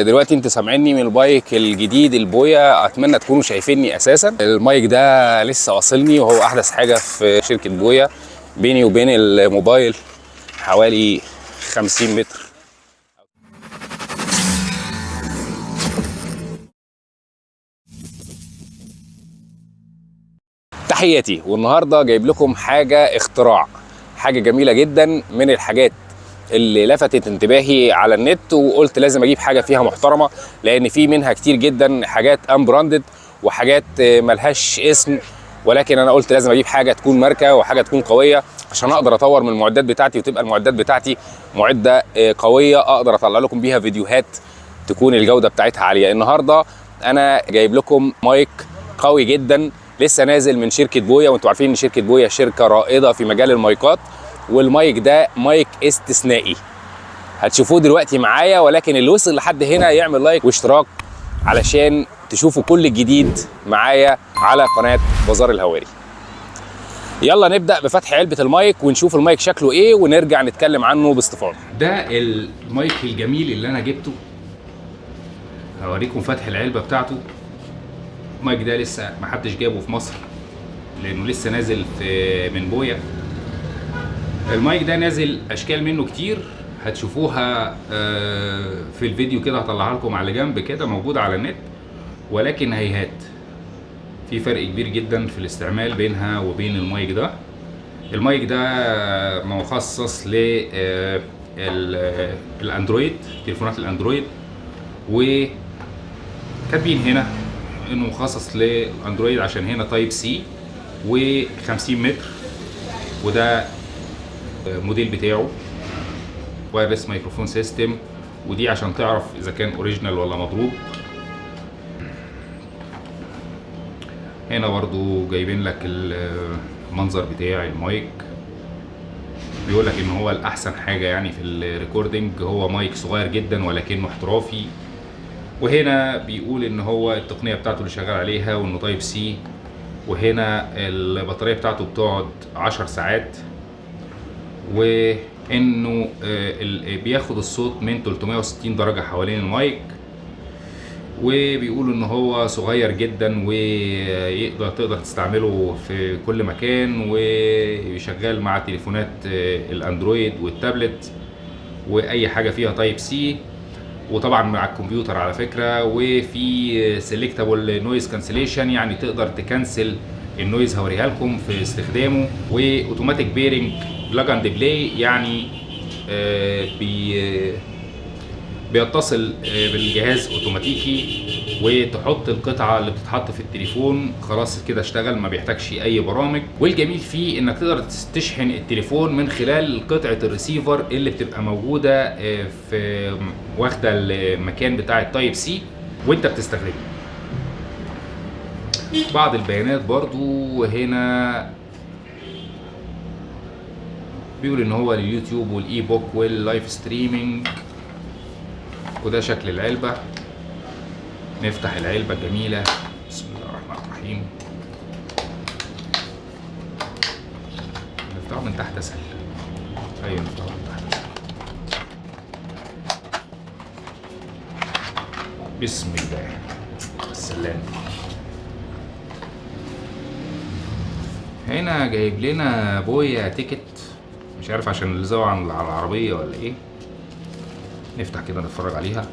دلوقتي انت سامعيني من المايك الجديد البويا، اتمنى تكونوا شايفيني. اساسا المايك ده لسه واصلني وهو احدث حاجه في شركه بويا. بيني وبين الموبايل حوالي 50 متر. تحياتي، والنهارده جايب لكم حاجه اختراع، حاجه جميله جدا من الحاجات اللي لفتت انتباهي على النت، وقلت لازم اجيب حاجه فيها محترمه، لان في منها كتير جدا حاجات انبراندد وحاجات ملهاش اسم، ولكن انا قلت لازم اجيب حاجه تكون ماركه وحاجه تكون قويه عشان اقدر اطور من المعدات بتاعتي، وتبقى المعدات بتاعتي معده قويه اقدر اطلع لكم بيها فيديوهات تكون الجوده بتاعتها عاليه. النهارده انا جايب لكم مايك قوي جدا لسه نازل من شركه بويا، وانتم عارفين ان شركه بويا شركه رائده في مجال المايكات، والمايك ده مايك استثنائي هتشوفوه دلوقتي معايا. ولكن اللي وصل لحد هنا يعمل لايك واشتراك علشان تشوفوا كل الجديد معايا على قناه بازار الهواري. يلا نبدا بفتح علبه المايك ونشوف المايك شكله ايه ونرجع نتكلم عنه باستفاضه. ده المايك الجميل اللي انا جبته، هوريكم فتح العلبه بتاعته. المايك ده لسه محدش جابه في مصر لانه لسه نازل من بويا. المايك ده نازل اشكال منه كتير هتشوفوها في الفيديو كده، هطلعها لكم على جنب كده موجوده على النت، ولكن هيهات في فرق كبير جدا في الاستعمال بينها وبين المايك ده. المايك ده مخصص للاندرويد، تليفونات الاندرويد، وكاتبين هنا انه مخصص للاندرويد عشان هنا تايب سي و50 متر، وده الموديل بتاعه وايرلس مايكروفون سيستم، ودي عشان تعرف اذا كان اوريجينال ولا مضروب. هنا برضو جايبين لك المنظر بتاع المايك، بيقول لك ان هو الاحسن حاجه يعني في الريكوردنج، هو مايك صغير جدا ولكنه احترافي. وهنا بيقول ان هو التقنيه بتاعته اللي شغال عليها وانه تايب سي، وهنا البطاريه بتاعته بتقعد 10 ساعات، وانه بياخد الصوت من 360 درجه حوالين المايك، وبيقولوا ان هو صغير جدا تقدر تستعمله في كل مكان، ويشغل مع تليفونات الاندرويد والتابلت واي حاجه فيها تايب سي، وطبعا مع الكمبيوتر على فكره. وفي سيلكتابل نويز كانسليشن، يعني تقدر تكنسل النويز، هوريها لكم في استخدامه. واوتوماتيك بيرنج بلاج اند بلاي، يعني بيتصل بالجهاز اوتوماتيكي، وتحط القطعه اللي بتتحط في التليفون خلاص كده اشتغل، ما بيحتاجش اي برامج. والجميل فيه انك تقدر تشحن التليفون من خلال قطعه الريسيفر اللي بتبقى موجوده في واخده المكان بتاع التايب سي وانت بتستخدمه. بعض البيانات برضو هنا بيقول ان هو لليوتيوب والاي بوك واللايف ستريمينج، وده شكل العلبة. نفتح العلبة الجميلة، بسم الله الرحمن الرحيم. نفتحه من تحت اسهل. ايوه نفتحه من تحت اسهل. بسم الله السلام. هنا جايب لنا بويا تيكت، مش عارف عشان الزاوية على العربية ولا ايه. نفتح كده نتفرج عليها.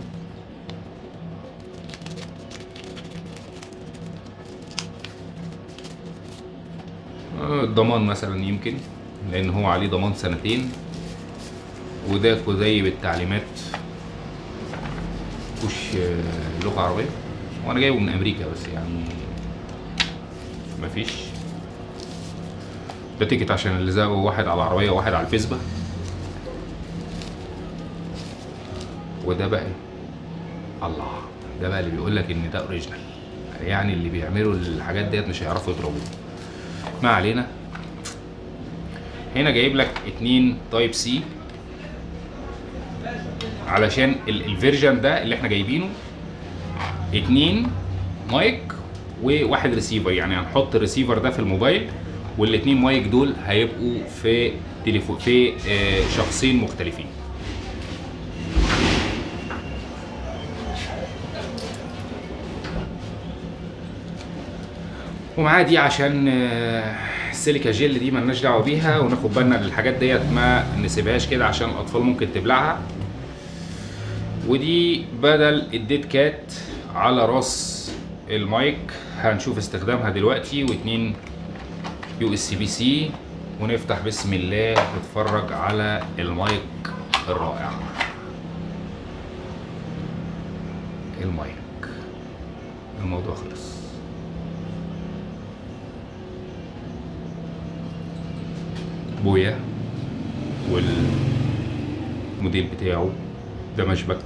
الضمان مثلا يمكن، لان هو عليه ضمان 2 سنين، وده زي بالتعليمات مفيهوش لغة عربية، وانا جايبه من امريكا بس يعني مفيش. ده تيكت عشان اللي زاوية، واحد على العربية وواحد على الفيسبا. وده بقى الله، ده بقى اللي بيقول لك ان ده اوريجينال، يعني اللي بيعملوا الحاجات ديت مش هيعرفوا يضربوه. ما علينا. هنا جايب لك 2 تايب سي علشان الفيرجن ده اللي احنا جايبينه 2 مايك وواحد ريسيفر، يعني هنحط الريسيفر ده في الموبايل، والاتنين مايك دول هيبقوا في تليفون في شخصين مختلفين. ومعاه دي عشان السيليكا جيل دي مالناش دعوه بيها، وناخد بالنا ان الحاجات ديت ما نسيبهاش كده عشان الاطفال ممكن تبلعها. ودي بدل الديد كات على راس المايك، هنشوف استخدامها دلوقتي. واتنين USB-C، ونفتح بسم الله نتفرج على المايك الرائع. المايك الموضوع خلص. بويا، والموديل بتاعه ده مشبك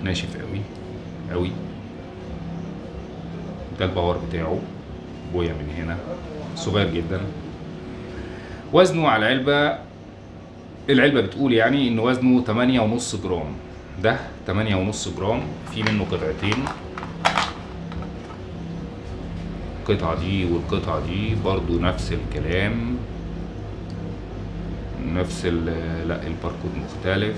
ناشف قوي قوي. ده الباور بتاعه، بويا من هنا صغير جدا. وزنه على العلبة بتقول يعني ان وزنه 8.5 جرام. ده 8.5 جرام، في منه قطعتين، القطعة دي والقطعة دي برضو نفس الكلام، نفس لا الباركود مختلف.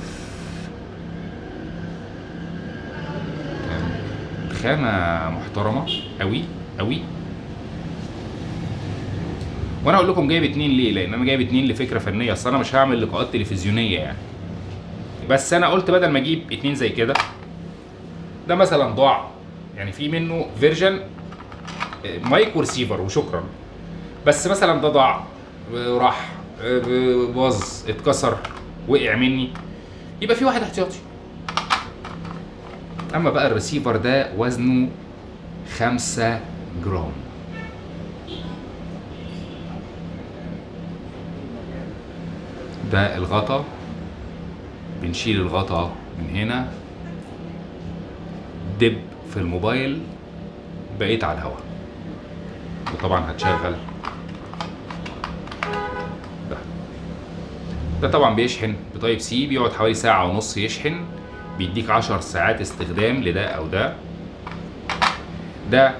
خامة محترمة قوي قوي. وانا اقول لكم جايب اتنين ليه؟ لان انا جايب اتنين لفكرة فنية. اصل انا مش هعمل لقاءات تلفزيونية يعني، بس انا قلت بدل ما اجيب اتنين زي كده، ده مثلا ضاع يعني، في منه فيرجن مايك ورسيفر وشكرا، بس مثلا ده ضاع، راح باظ، اتكسر، وقع مني، يبقى في واحد احتياطي. اما بقى الريسيفر ده وزنه 5 جرام. ده الغطا، بنشيل الغطا من هنا، دب في الموبايل، بقيت على الهواء. وطبعا هتشغل ده طبعا بيشحن بتايب سي، بيقعد حوالي ساعة ونص يشحن، بيديك 10 ساعات استخدام لده او ده. ده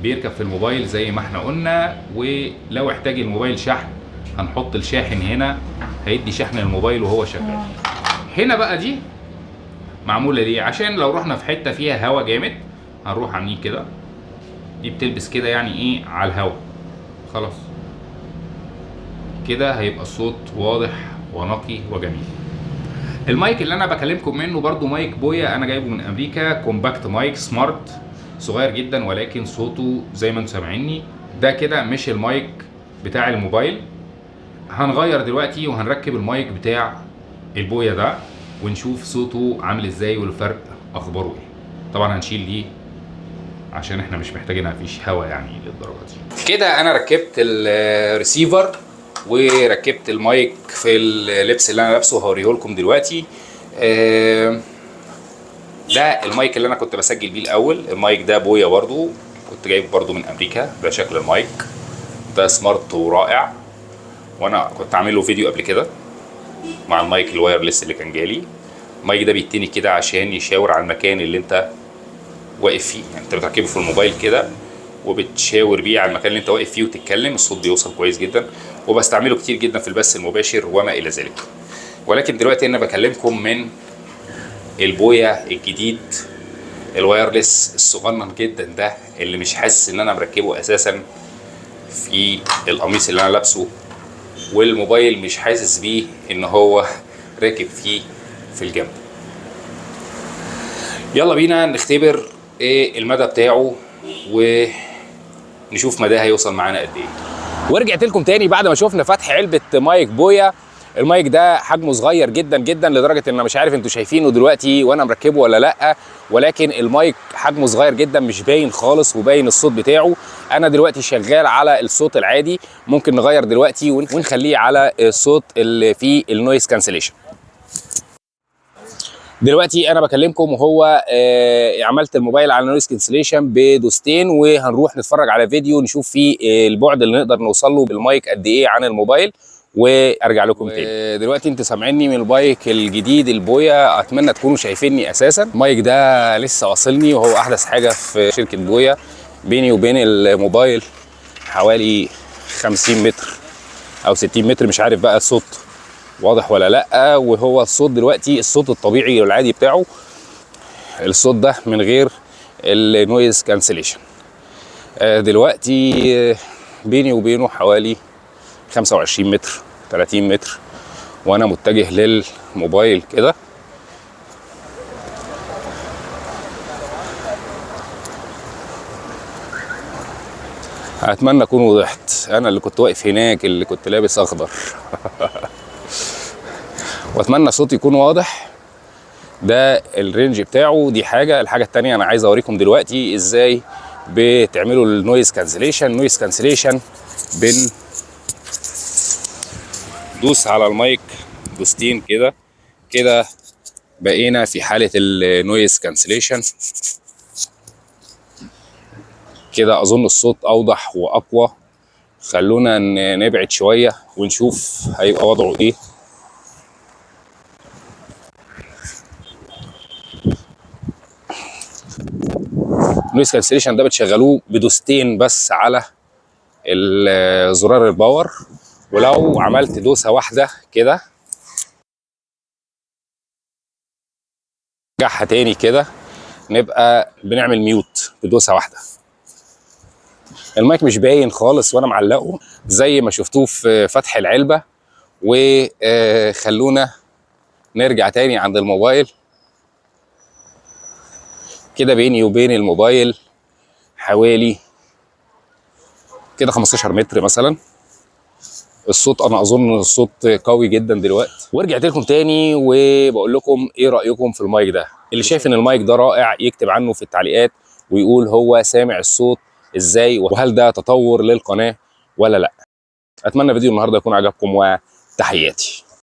بيركب في الموبايل زي ما احنا قلنا، ولو احتاج الموبايل شحن هنحط الشاحن هنا، هيدي شحن الموبايل وهو شغال. هنا بقى دي معمولة ليه؟ عشان لو رحنا في حتة فيها هوا جامد هنروح عاملين كده، دي بتلبس كده يعني ايه على الهوا، خلاص كده هيبقى الصوت واضح ونقي وجميل. المايك اللي انا بكلمكم منه برضو مايك بويا، انا جايبه من امريكا، كومباكت مايك سمارت، صغير جدا ولكن صوته زي ما انتم سامعيني. ده كده مش المايك بتاع الموبايل. هنغير دلوقتي وهنركب المايك بتاع البويا ده، ونشوف صوته عامل ازاي والفرق اخباره ايه. طبعا هنشيل دي عشان احنا مش محتاجينها، مفيش هوا يعني للدرجه دي. كده انا ركبت الريسيفر وركبت المايك في اللبس اللي انا لابسه، هوريه لكم دلوقتي. ده المايك اللي انا كنت بسجل بيه الاول. المايك ده بويا برضو، كنت جايبه برضو من امريكا. ده شكل المايك، ده سمارت ورائع، وانا كنت عامل له فيديو قبل كده مع المايك الوايرلس اللي كان جالي. المايك ده بيتني كده عشان يشاور على المكان اللي انت واقف فيه، يعني انت بتركبه في الموبايل كده وبتشاور بيه على المكان اللي انت واقف فيه وتتكلم، الصوت بيوصل كويس جدا، وبستعمله كتير جدا في البث المباشر وما الى ذلك. ولكن دلوقتي انا بكلمكم من البويا الجديد الوايرلس الصغنن جدا ده، اللي مش حاسس ان انا مركبه اساسا في القميص اللي انا لابسه، والموبايل مش حاسس بيه ان هو راكب فيه في الجنب. يلا بينا نختبر ايه المدى بتاعه ونشوف مداه هيوصل معانا قد ايه. ورجعت لكم تاني بعد ما شفنا فتح علبة مايك بويا. المايك ده حجمه صغير جدا جدا لدرجة ان انا مش عارف انتوا شايفينه دلوقتي وانا مركبه ولا لا، ولكن المايك حجمه صغير جدا، مش باين خالص وباين الصوت بتاعه. انا دلوقتي شغال على الصوت العادي، ممكن نغير دلوقتي ونخليه على الصوت اللي فيه النويز كانسليشن. دلوقتي انا بكلمكم وهو عملت الموبايل على نويز كانسليشن بدوستين، وهنروح نتفرج على فيديو نشوف فيه البعد اللي نقدر نوصل له بالمايك قد ايه عن الموبايل، وارجع لكم تاني. دلوقتي انتوا سامعيني من المايك الجديد البويا، اتمنى تكونوا شايفيني اساسا. المايك ده لسه واصلني وهو احدث حاجه في شركه بويا. بيني وبين الموبايل حوالي 50 متر او 60 متر، مش عارف بقى الصوت واضح ولا لا. وهو الصوت دلوقتي الصوت الطبيعي والعادي بتاعه، الصوت ده من غير النويز كانسليشن. دلوقتي بيني وبينه حوالي 25 متر 30 متر، وانا متجه للموبايل كده. اتمنى اكون وضحت. انا اللي كنت واقف هناك اللي كنت لابس اخضر. واتمنى صوتي يكون واضح. ده الرينج بتاعه. دي حاجه. الحاجه التانيه انا عايز اوريكم دلوقتي ازاي بتعملوا النويز كانسليشن. نويز كانسليشن دوس على المايك دوستين كده كده، بقينا في حاله النويز كانسليشن. كده اظن الصوت اوضح واقوى. خلونا نبعد شويه ونشوف هيبقى وضعه ايه. النويز كانسليشن ده بتشغلوه بدوستين بس على زرار الباور، ولو عملت دوسه واحده كده رجعها تاني كده، نبقى بنعمل ميوت بدوسه واحده. المايك مش باين خالص وانا معلقه زي ما شفتوه في فتح العلبه. وخلونا نرجع تاني عند الموبايل. كده بيني وبين الموبايل حوالي كده 15 متر مثلا. الصوت انا اظن الصوت قوي جدا دلوقتي. ورجعت لكم تاني وبقول لكم ايه رايكم في المايك ده. اللي شايف ان المايك ده رائع يكتب عنه في التعليقات ويقول هو سامع الصوت ازاي، وهل ده تطور للقناه ولا لا. اتمنى فيديو النهارده يكون عجبكم، وتحياتي.